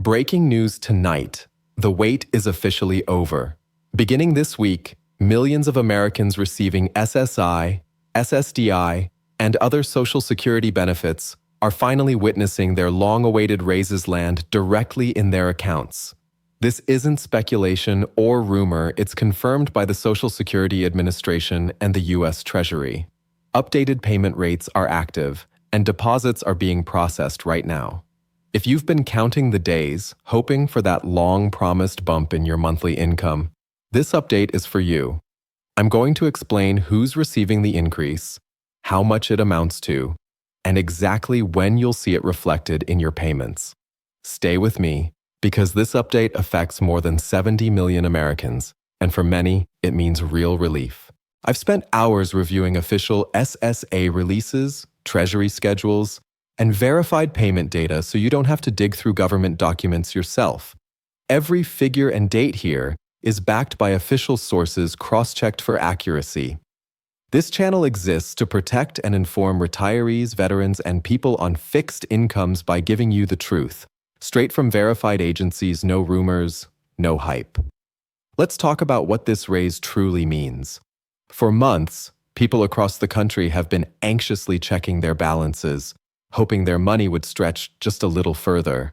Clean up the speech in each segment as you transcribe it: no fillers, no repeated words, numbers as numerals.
Breaking news tonight. The wait is officially over. Beginning this week, millions of Americans receiving SSI, SSDI, and other Social Security benefits are finally witnessing their long-awaited raises land directly in their accounts. This isn't speculation or rumor, it's confirmed by the Social Security Administration and the U.S. Treasury. Updated payment rates are active, and deposits are being processed right now. If you've been counting the days, hoping for that long-promised bump in your monthly income, this update is for you. I'm going to explain who's receiving the increase, how much it amounts to, and exactly when you'll see it reflected in your payments. Stay with me, because this update affects more than 70 million Americans, and for many, it means real relief. I've spent hours reviewing official SSA releases, Treasury schedules, and verified payment data so you don't have to dig through government documents yourself. Every figure and date here is backed by official sources cross-checked for accuracy. This channel exists to protect and inform retirees, veterans, and people on fixed incomes by giving you the truth. Straight from verified agencies, no rumors, no hype. Let's talk about what this raise truly means. For months, people across the country have been anxiously checking their balances, hoping their money would stretch just a little further.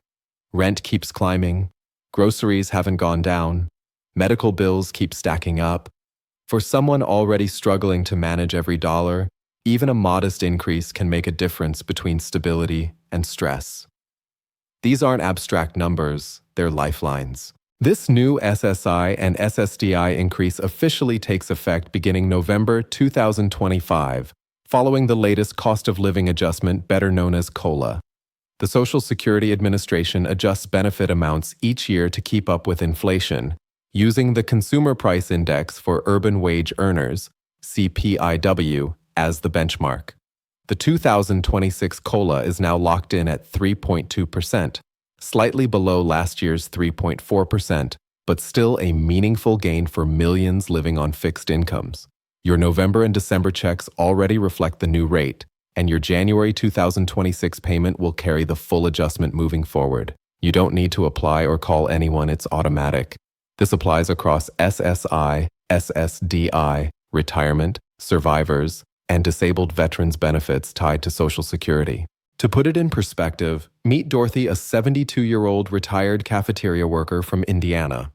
Rent keeps climbing, groceries haven't gone down, medical bills keep stacking up. For someone already struggling to manage every dollar, even a modest increase can make a difference between stability and stress. These aren't abstract numbers, they're lifelines. This new SSI and SSDI increase officially takes effect beginning November 2025, following the latest cost of living adjustment, better known as COLA. The Social Security Administration adjusts benefit amounts each year to keep up with inflation, using the Consumer Price Index for Urban Wage Earners, CPIW, as the benchmark. The 2026 COLA is now locked in at 3.2%, slightly below last year's 3.4%, but still a meaningful gain for millions living on fixed incomes. Your November and December checks already reflect the new rate, and your January 2026 payment will carry the full adjustment moving forward. You don't need to apply or call anyone, it's automatic. This applies across SSI, SSDI, retirement, survivors, and disabled veterans benefits tied to Social Security. To put it in perspective, meet Dorothy, a 72-year-old retired cafeteria worker from Indiana.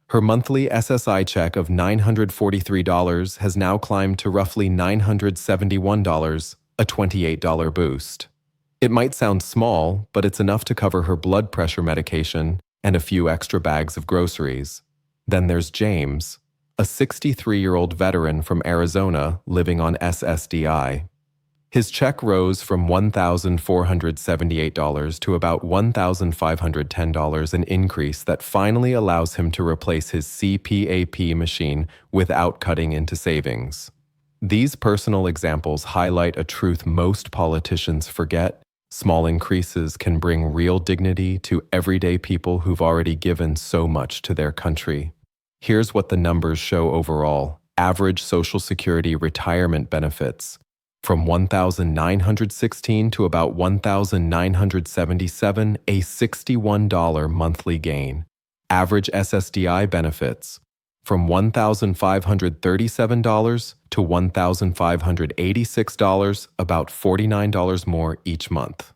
Her monthly SSI check of $943 has now climbed to roughly $971, a $28 boost. It might sound small, but it's enough to cover her blood pressure medication and a few extra bags of groceries. Then there's James, a 63-year-old veteran from Arizona living on SSDI. His check rose from $1,478 to about $1,510, an increase that finally allows him to replace his CPAP machine without cutting into savings. These personal examples highlight a truth most politicians forget. Small increases can bring real dignity to everyday people who've already given so much to their country. Here's what the numbers show overall. Average Social Security retirement benefits from $1,916 to about $1,977, a $61 monthly gain. Average SSDI benefits from $1,537 to $1,586, about $49 more each month.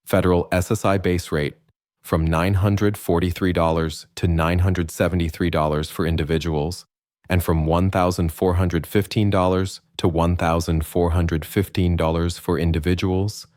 Federal SSI base rate from $943 to $973 for individuals, and from $1,415 to $1,415 for individuals,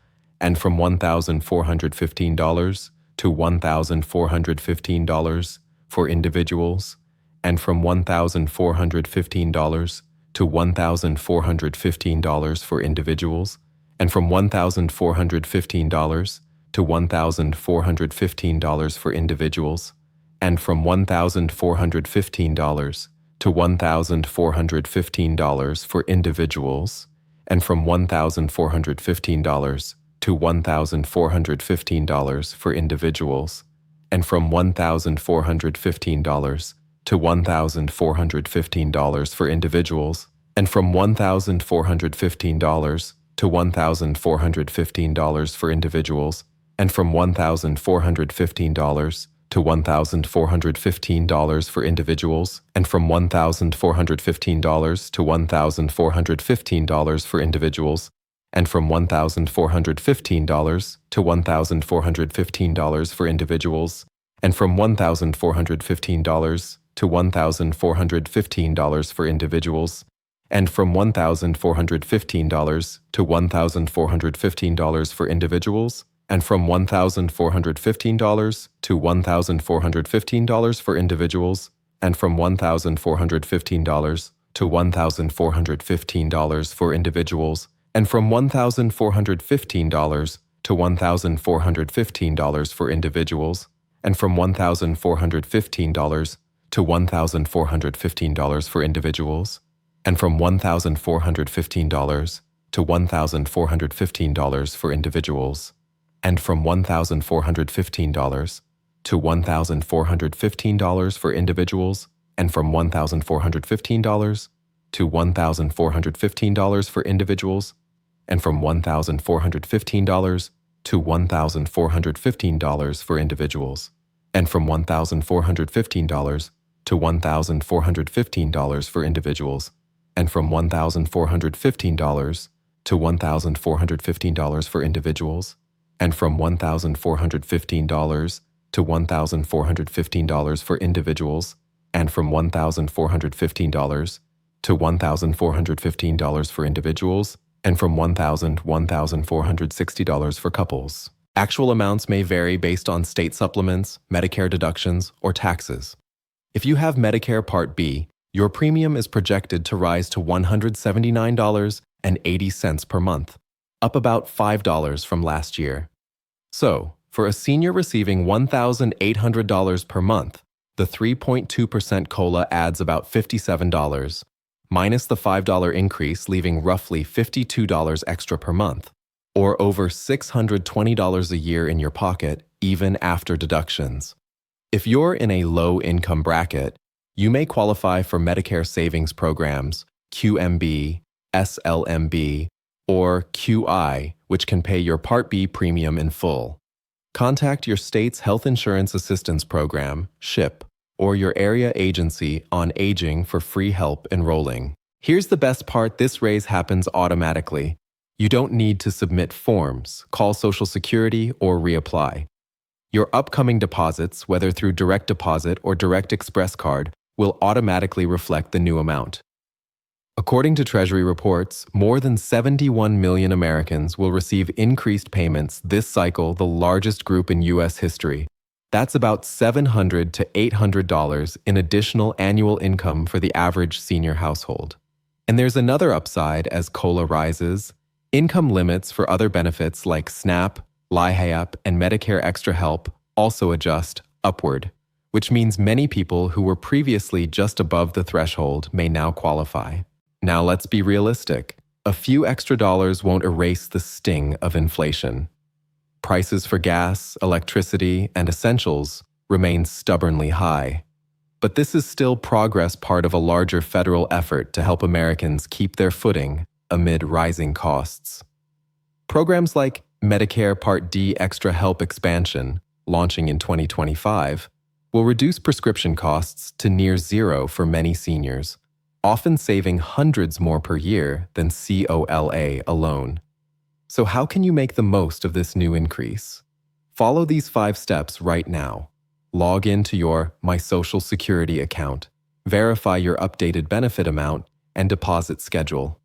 and from $1,415 to $1,415 for individuals, and from $1,415 to $1,415 for individuals, and from $1,415 to $1,415 for individuals, and from $1,415 to $1,415 for individuals, and from $1,415 to $1,415 for individuals, and from $1,415 to $1,415 for individuals, and from $1,415 to $1,415 for individuals, and from $1,415 to $1,415 for individuals, and from $1,415 to $1,415 for individuals, and from $1,415 to $1,415 for individuals, and from $1,415 to $1,415 for individuals, and from $1,415 to $1,415 for individuals, and from $1,415 to $1,415 for individuals, and from $1,415 to $1,415 for individuals, and from $1,415 to $1,415 for individuals, and from $1,415 to $1,415 for individuals, and from $1,415 to $1,415 for individuals, and from $1,415 to $1,415 for individuals, and from $1,415 to $1,415 for individuals, and from $1,415 to $1,415 for individuals, and from $1,415 to $1,415 for individuals, and from $1,415 to $1,415 for individuals, and from $1,415 to $1,415 for individuals, and from $1,415 to $1,415 for individuals, and from $1,460 for couples. Actual amounts may vary based on state supplements, Medicare deductions, or taxes. If you have Medicare Part B, your premium is projected to rise to $179.80 per month, up about $5 from last year. So, for a senior receiving $1,800 per month, the 3.2% COLA adds about $57, minus the $5 increase, leaving roughly $52 extra per month, or over $620 a year in your pocket, even after deductions. If you're in a low-income bracket, you may qualify for Medicare savings programs, QMB, SLMB, or QI, which can pay your Part B premium in full. Contact your state's Health Insurance Assistance Program, SHIP, or your area agency on aging for free help enrolling. Here's the best part: this raise happens automatically. You don't need to submit forms, call Social Security, or reapply. Your upcoming deposits, whether through direct deposit or direct express card, will automatically reflect the new amount. According to Treasury reports, more than 71 million Americans will receive increased payments this cycle, the largest group in U.S. history. That's about $700 to $800 in additional annual income for the average senior household. And there's another upside as COLA rises. Income limits for other benefits like SNAP, LIHEAP, and Medicare Extra Help also adjust upward, which means many people who were previously just above the threshold may now qualify. Now let's be realistic. A few extra dollars won't erase the sting of inflation. Prices for gas, electricity, and essentials remain stubbornly high. But this is still progress, part of a larger federal effort to help Americans keep their footing amid rising costs. Programs like Medicare Part D Extra Help expansion, launching in 2025, will reduce prescription costs to near zero for many seniors, often saving hundreds more per year than COLA alone. So how can you make the most of this new increase? Follow these 5 steps right now. Log into your My Social Security account, verify your updated benefit amount and deposit schedule.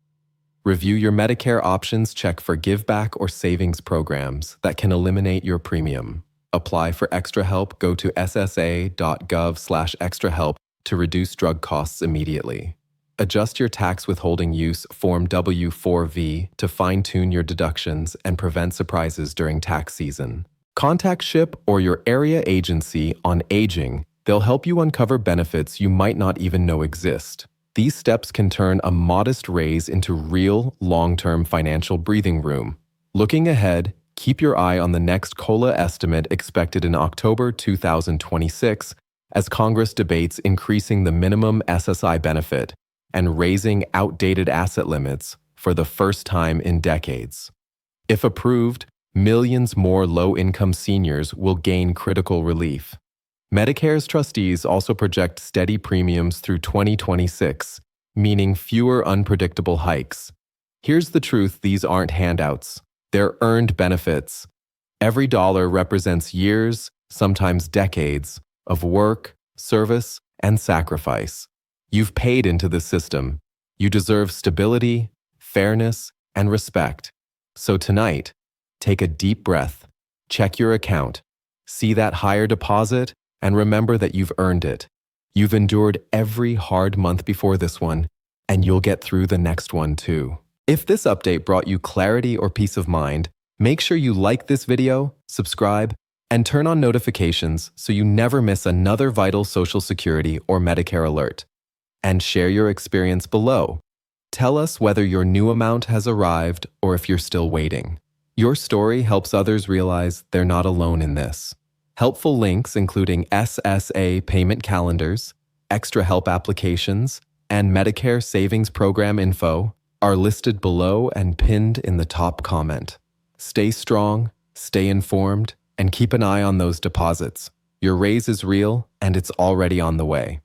Review your Medicare options, check for giveback or savings programs that can eliminate your premium. Apply for extra help, go to ssa.gov/extrahelp to reduce drug costs immediately. Adjust your tax withholding use Form W-4V to fine-tune your deductions and prevent surprises during tax season. Contact SHIP or your area agency on aging. They'll help you uncover benefits you might not even know exist. These steps can turn a modest raise into real, long-term financial breathing room. Looking ahead, keep your eye on the next COLA estimate expected in October 2026 as Congress debates increasing the minimum SSI benefit and raising outdated asset limits for the first time in decades. If approved, millions more low-income seniors will gain critical relief. Medicare's trustees also project steady premiums through 2026, meaning fewer unpredictable hikes. Here's the truth: these aren't handouts. They're earned benefits. Every dollar represents years, sometimes decades, of work, service, and sacrifice. You've paid into the system. You deserve stability, fairness, and respect. So tonight, take a deep breath, check your account, see that higher deposit, and remember that you've earned it. You've endured every hard month before this one, and you'll get through the next one too. If this update brought you clarity or peace of mind, make sure you like this video, subscribe, and turn on notifications so you never miss another vital Social Security or Medicare alert. And share your experience below. Tell us whether your new amount has arrived or if you're still waiting. Your story helps others realize they're not alone in this. Helpful links including SSA payment calendars, extra help applications, and Medicare Savings Program info are listed below and pinned in the top comment. Stay strong, stay informed, and keep an eye on those deposits. Your raise is real, and it's already on the way.